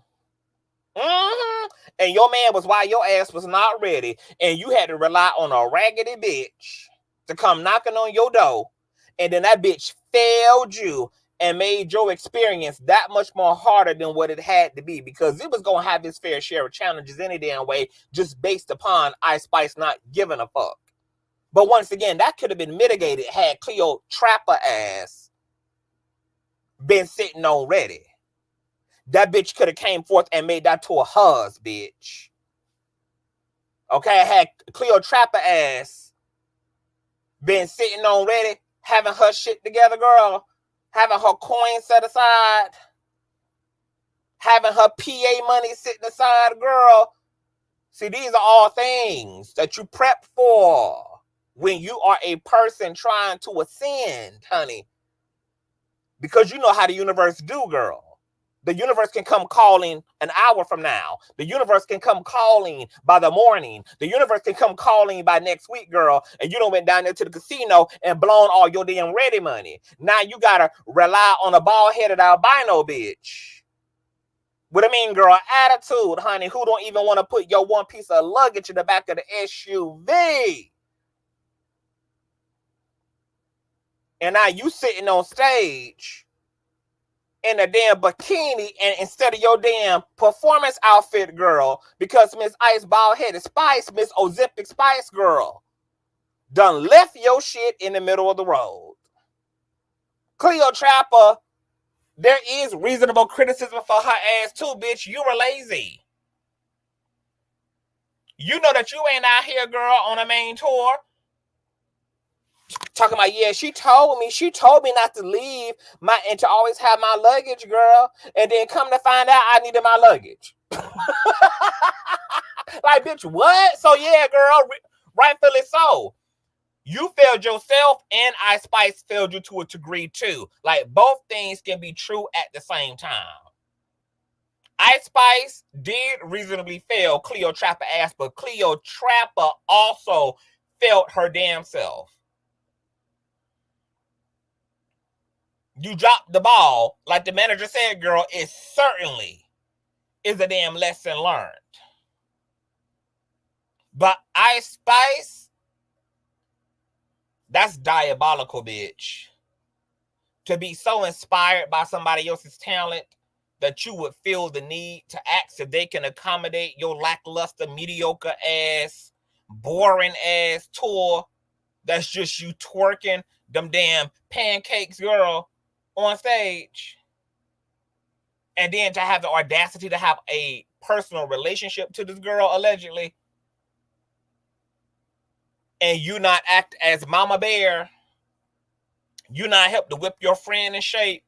And your man was why your ass was not ready, and you had to rely on a raggedy bitch to come knocking on your door, and then that bitch failed you and made your experience that much more harder than what it had to be, because it was going to have its fair share of challenges any damn way, just based upon Ice Spice not giving a fuck. But once again, that could have been mitigated had Cleotrapa ass been sitting on ready. That bitch could have came forth and made that to a huzz, bitch. Okay, had Cleotrapa ass been sitting on ready, having her shit together, girl, having her coin set aside, having her PA money sitting aside, girl. See, these are all things that you prep for when you are a person trying to ascend, honey. Because you know how the universe do, girl. The universe can come calling an hour from now. The universe can come calling by the morning. The universe can come calling by next week, girl. And you done went down there to the casino and blown all your damn ready money. Now you gotta rely on a bald-headed albino bitch. What I mean, girl, attitude, honey, who don't even want to put your one piece of luggage in the back of the SUV. And now you sitting on stage in a damn bikini, and instead of your damn performance outfit, girl, because Miss Ice Bald-Headed Spice, Miss OZEMPIC Spice, girl, done left your shit in the middle of the road. Cleotrapa, there is reasonable criticism for her ass too, bitch. You were lazy. You know that you ain't out here, girl, on a main tour. Talking about, yeah, she told me not to leave and to always have my luggage, girl. And then come to find out I needed my luggage. Like, bitch, what? So yeah, girl, rightfully so. You failed yourself, and Ice Spice failed you to a degree too. Like, both things can be true at the same time. Ice Spice did reasonably fail Cleotrapa ass, but Cleotrapa also failed her damn self. You dropped the ball, like the manager said, girl, it certainly is a damn lesson learned. But Ice Spice, that's diabolical, bitch. To be so inspired by somebody else's talent that you would feel the need to ask if they can accommodate your lackluster, mediocre ass, boring ass tour that's just you twerking them damn pancakes, girl, on stage. And then to have the audacity to have a personal relationship to this girl, allegedly, and you not act as mama bear, you not help to whip your friend in shape,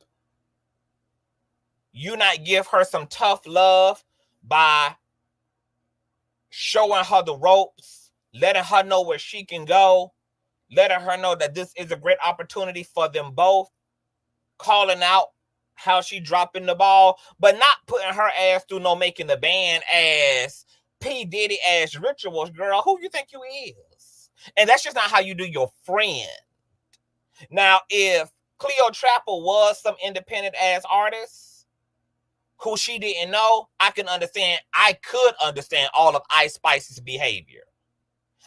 you not give her some tough love by showing her the ropes, letting her know where she can go, letting her know that this is a great opportunity for them both, calling out how she dropping the ball, but not putting her ass through no making the band ass, P. Diddy ass rituals, girl. Who you think you is? And that's just not how you do your friend. Now, if Cleotrapa was some independent ass artist who she didn't know, I could understand all of Ice Spice's behavior.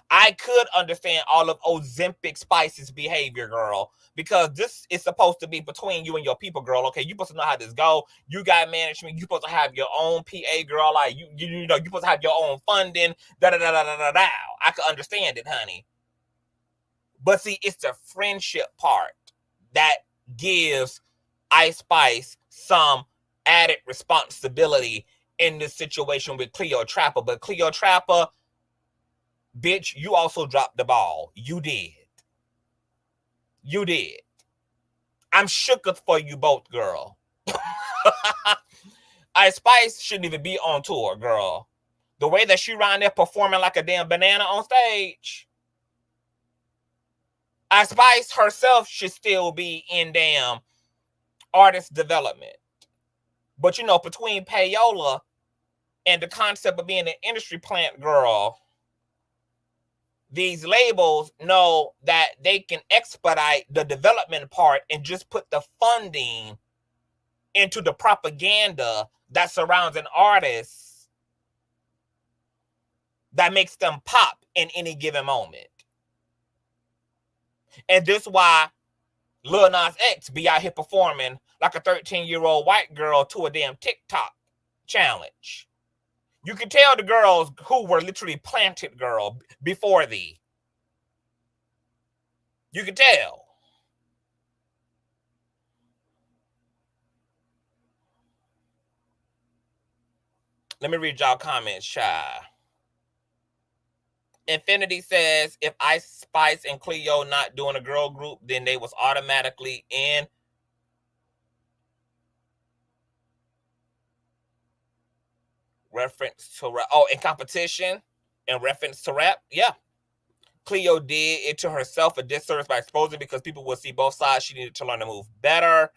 I could understand all of OZEMPIC Spice's behavior, girl, because this is supposed to be between you and your people, girl. Okay, you supposed to know how this go. You got management. You supposed to have your own PA, girl. Like you know, you supposed to have your own funding. Da da da da da da. I could understand it, honey. But see, it's the friendship part that gives Ice Spice some added responsibility in this situation with Cleotrapa. But Cleotrapa, bitch, you also dropped the ball. You did. You did. I'm shook for you both, girl. Ice Spice shouldn't even be on tour, girl. The way that she around there performing like a damn banana on stage. Ice Spice herself should still be in damn artist development. But you know, between payola and the concept of being an industry plant, girl, these labels know that they can expedite the development part and just put the funding into the propaganda that surrounds an artist that makes them pop in any given moment. And this is why Lil Nas X be out here performing like a 13-year-old white girl to a damn TikTok challenge. You can tell the girls who were literally planted, girl, before thee. You can tell. Let me read y'all comments, child. Infinity says, if Ice Spice and Cleo not doing a girl group, then they was automatically in. Reference to rap. Oh, in competition? In reference to rap? Yeah. Cleo did it to herself a disservice by exposing because people will see both sides. She needed to learn to move better.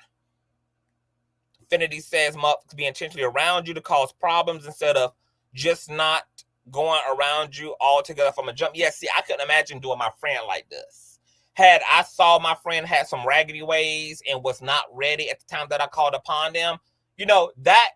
Infinity says, motherfuckers be intentionally around you to cause problems instead of just not going around you all together from a jump. Yeah, see, I couldn't imagine doing my friend like this. Had I saw my friend had some raggedy ways and was not ready at the time that I called upon them, you know, that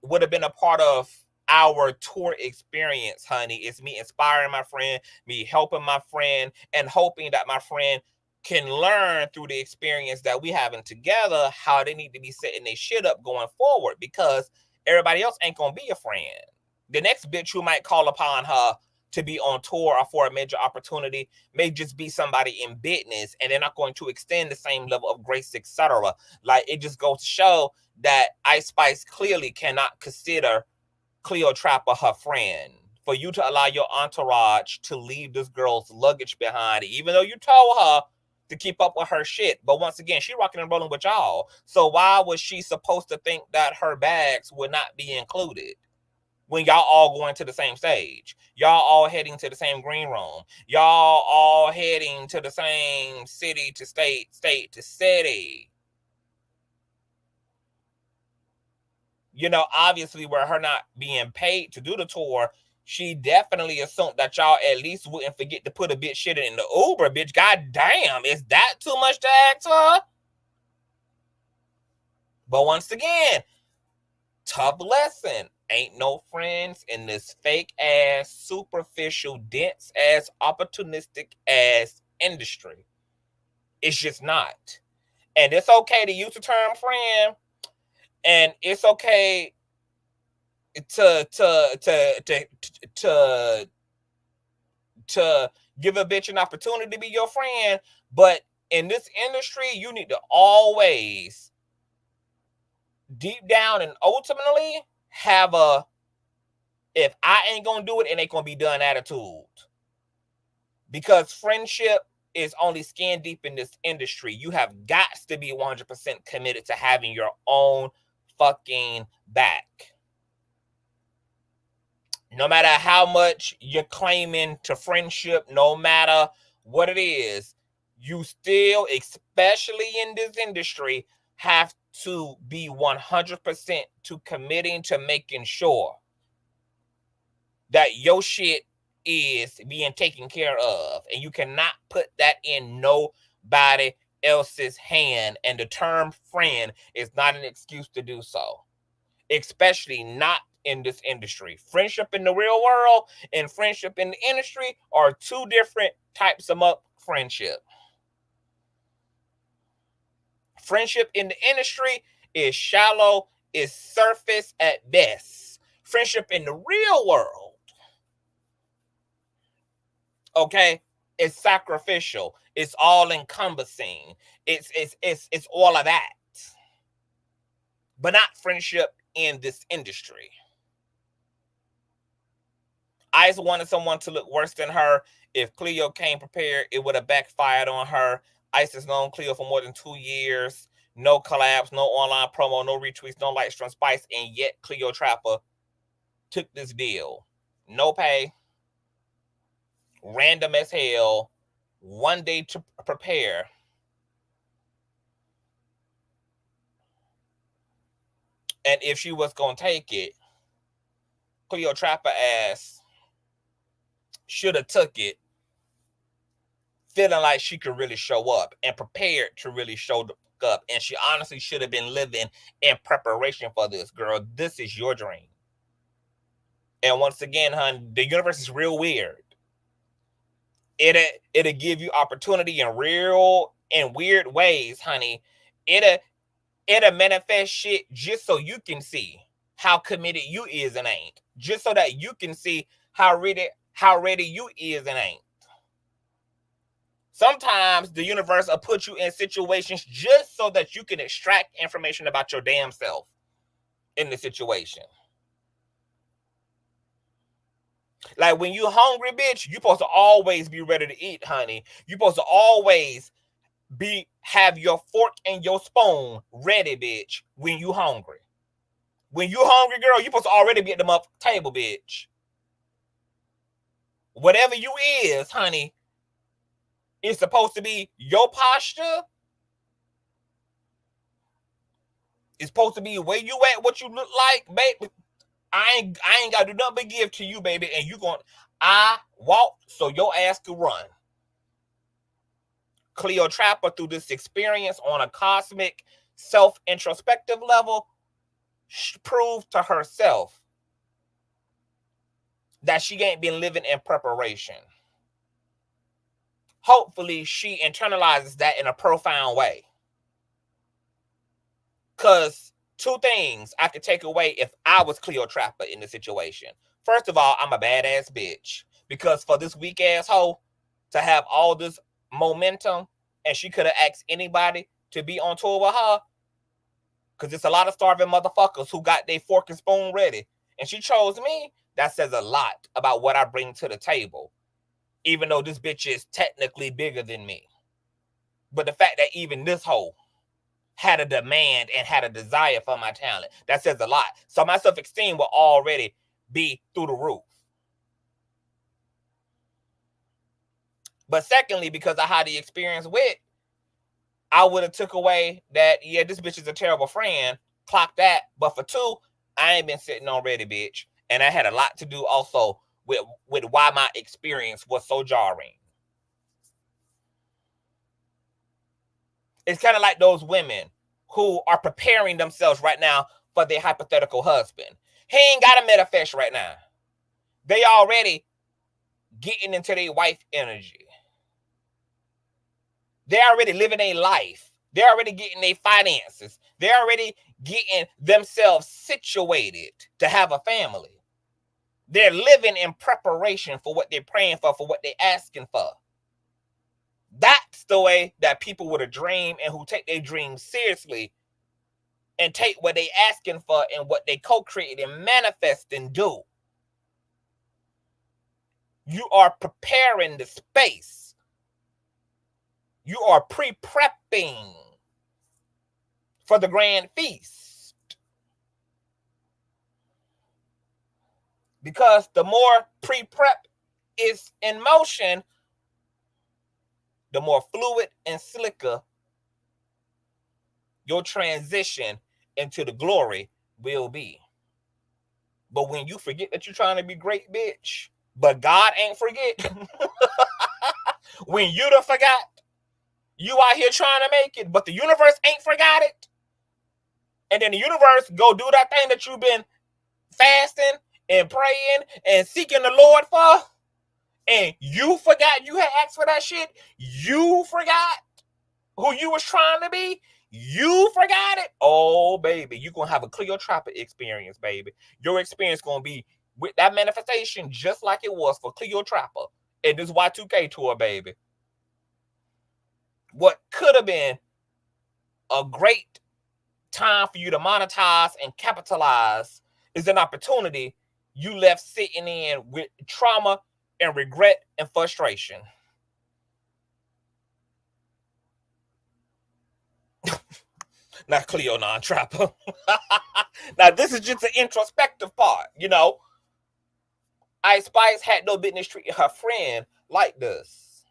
would have been a part of our tour experience, honey. It's me inspiring my friend, me helping my friend, and hoping that my friend can learn through the experience that we having together how they need to be setting their shit up going forward, because everybody else ain't gonna be a friend. The next bitch who might call upon her to be on tour or for a major opportunity may just be somebody in business, and they're not going to extend the same level of grace, etc. Like, it just goes to show that Ice Spice clearly cannot consider Cleotrapa her friend. For you to allow your entourage to leave this girl's luggage behind, even though you told her to keep up with her shit. But once again, she rocking and rolling with y'all. So why was she supposed to think that her bags would not be included when y'all all going to the same stage? Y'all all heading to the same green room. Y'all all heading to the same city to state, state to city. You know, obviously, with her not being paid to do the tour, she definitely assumed that y'all at least wouldn't forget to put a bit shit in the Uber, bitch. God damn, is that too much to ask her? But once again, tough lesson. Ain't no friends in this fake ass, superficial, dense ass, opportunistic ass industry. It's just not. And it's okay to use the term friend, and it's okay to give a bitch an opportunity to be your friend. But in this industry, you need to always deep down and ultimately have a, if I ain't gonna do it, it ain't gonna be done attitude. Because friendship is only skin deep in this industry. You have got to be 100% committed to having your own fucking back. No matter how much you're claiming to friendship, no matter what it is, you still, especially in this industry, have to be 100% to committing to making sure that your shit is being taken care of. And you cannot put that in nobody else's hand. And the term friend is not an excuse to do so. Especially not in this industry. Friendship in the real world and friendship in the industry are two different types of friendship. Friendship in the industry is shallow, is surface at best. Friendship in the real world, okay, is sacrificial. It's all encompassing. It's all of that. But not friendship in this industry. Ice wanted someone to look worse than her. If Cleo came prepared, it would have backfired on her. Ice has known Cleo for more than 2 years. No collabs, no online promo, no retweets, no likes from Spice, and yet Cleotrapa took this deal. No pay, random as hell, 1 day to prepare. And if she was going to take it, Cleotrapa ass should have took it, feeling like she could really show up and prepared to really show up. And she honestly should have been living in preparation for this, girl. This is your dream. And once again, hon, the universe is real weird. It'll give you opportunity in real and weird ways, honey. It'll manifest shit just so you can see how committed you is and ain't. Just so that you can see how ready you is and ain't. Sometimes the universe will put you in situations just so that you can extract information about your damn self in the situation. Like when you hungry, bitch, you supposed to always be ready to eat, honey. You supposed to always have your fork and your spoon ready, bitch, when you hungry. When you hungry, girl, you supposed to already be at the table, bitch. Whatever you is, honey, it's supposed to be your posture. It's supposed to be where you at, what you look like, baby. I ain't got to do nothing but give to you, baby. And I walk so your ass can run. Cleotrapa, through this experience on a cosmic, self-introspective level, proved to herself that she ain't been living in preparation. Hopefully, she internalizes that in a profound way. Because 2 things I could take away if I was Cleotrapa in the situation. First of all, I'm a badass bitch. Because for this weak ass hoe to have all this momentum, and she could have asked anybody to be on tour with her, because it's a lot of starving motherfuckers who got their fork and spoon ready, and she chose me, that says a lot about what I bring to the table. Even though this bitch is technically bigger than me. But the fact that even this hoe had a demand and had a desire for my talent, that says a lot. So my self-esteem will already be through the roof. But secondly, because I had the experience with, I would have took away that, yeah, this bitch is a terrible friend. Clock that. But for 2, I ain't been sitting on ready, bitch. And I had a lot to do also with why my experience was so jarring. It's kind of like those women who are preparing themselves right now for their hypothetical husband. He ain't got a manifest right now. They already getting into their wife energy. They're already living a life. They're already getting their finances. They're already getting themselves situated to have a family. They're living in preparation for what they're praying for what they're asking for. That's the way that people with a dream and who take their dreams seriously and take what they're asking for and what they co-create and manifest and do. You are preparing the space. You are pre-prepping for the grand feast. Because the more pre-prep is in motion, the more fluid and slicker your transition into the glory will be. But when you forget that you're trying to be great, bitch, but God ain't forget. When you done forgot, you out here trying to make it, but the universe ain't forgot it. And then the universe go do that thing that you've been fasting and praying and seeking the Lord for, and you forgot you had asked for that shit? You forgot who you was trying to be? You forgot it? Oh, baby, you're going to have a Cleotrapa experience, baby. Your experience going to be with that manifestation just like it was for Cleotrapa and this Y2K tour, baby. What could have been a great time for you to monetize and capitalize is an opportunity you left sitting in with trauma and regret and frustration. Not Cleo non-trapper. Now, this is just an introspective part, you know. Ice Spice had no business treating her friend like this.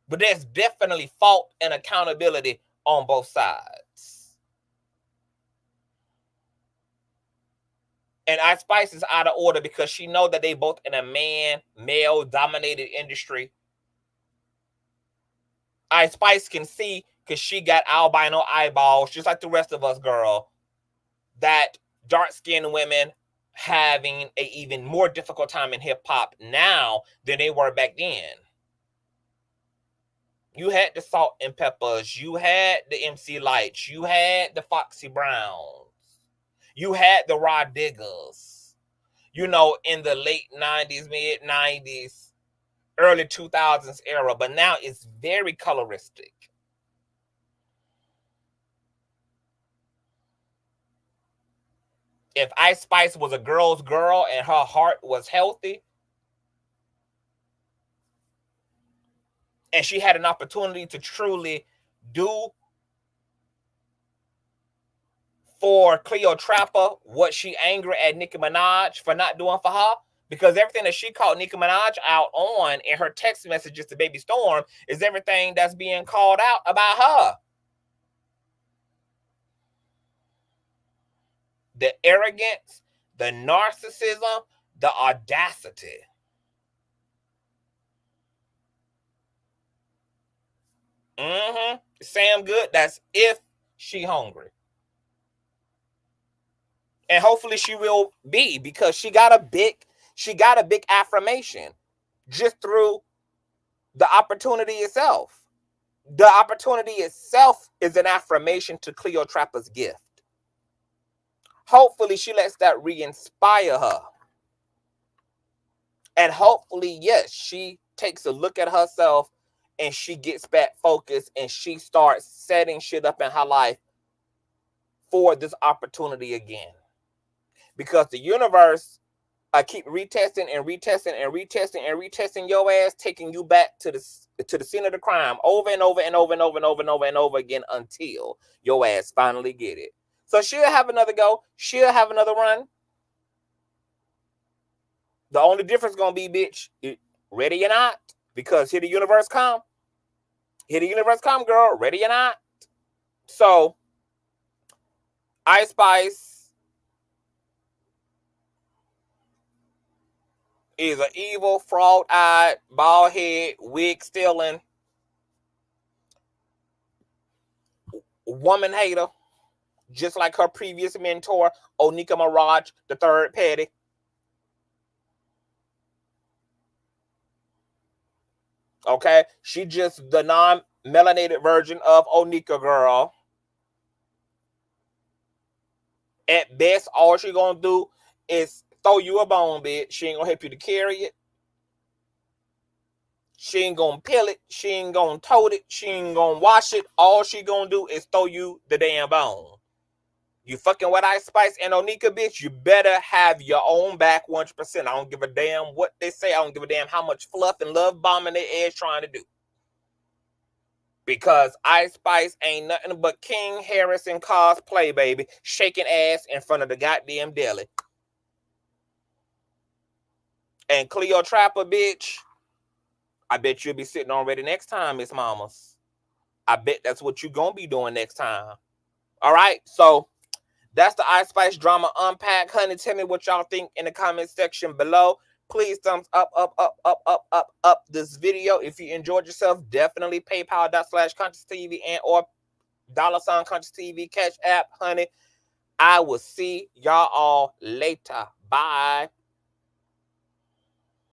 But there's definitely fault and accountability on both sides. And Ice Spice is out of order because she knows that they both in a male-dominated industry. Ice Spice can see, because she got albino eyeballs, just like the rest of us, girl, that dark-skinned women having an even more difficult time in hip-hop now than they were back then. You had the Salt and Peppers, you had the MC Lights, you had the Foxy Browns, you had the Rod Diggers, you know, in the late 90s, mid-90s, early 2000s era, but now it's very coloristic. If Ice Spice was a girl's girl and her heart was healthy, and she had an opportunity to truly do for Cleotrapa what she angry at Nicki Minaj for not doing for her, because everything that she called Nicki Minaj out on in her text messages to Baby Storm is everything that's being called out about her. The arrogance, the narcissism, the audacity. Sam Good, that's if she hungry. And hopefully she will be, because she got a big affirmation just through the opportunity itself. The opportunity itself is an affirmation to Cleotrapa's gift. Hopefully she lets that re-inspire her. And hopefully, yes, she takes a look at herself and she gets back focused and she starts setting shit up in her life for this opportunity again. Because the universe keep retesting and retesting and retesting and retesting your ass, taking you back to the scene of the crime over and over and over and over and over and over and over again until your ass finally get it. So she'll have another go. She'll have another run. The only difference gonna be, bitch, ready or not, because here the universe come. Here the universe come, girl, ready or not. So, Ice Spice is an evil, fraud-eyed, bald-head, wig-stealing, woman hater, just like her previous mentor, Nicki Minaj, the third petty. Okay, she just the non-melanated version of Onika, girl. At best, all she gonna do is throw you a bone, bitch. She ain't gonna help you to carry it. She ain't gonna peel it. She ain't gonna tote it. She ain't gonna wash it. All she gonna do is throw you the damn bone. You fucking with Ice Spice and Onika, bitch, you better have your own back 100%. I don't give a damn what they say. I don't give a damn how much fluff and love bombing their ass trying to do. Because Ice Spice ain't nothing but King Harrison cosplay, baby, shaking ass in front of the goddamn deli. And Cleotrapa, bitch, I bet you'll be sitting on ready next time, Miss Mamas. I bet that's what you're going to be doing next time. All right, so that's the Ice Spice drama unpack. Honey, tell me what y'all think in the comment section below. Please thumbs up this video. If you enjoyed yourself, definitely PayPal.com/Consciouztv and or $Consciouztv Cash App, honey. I will see y'all all later. Bye.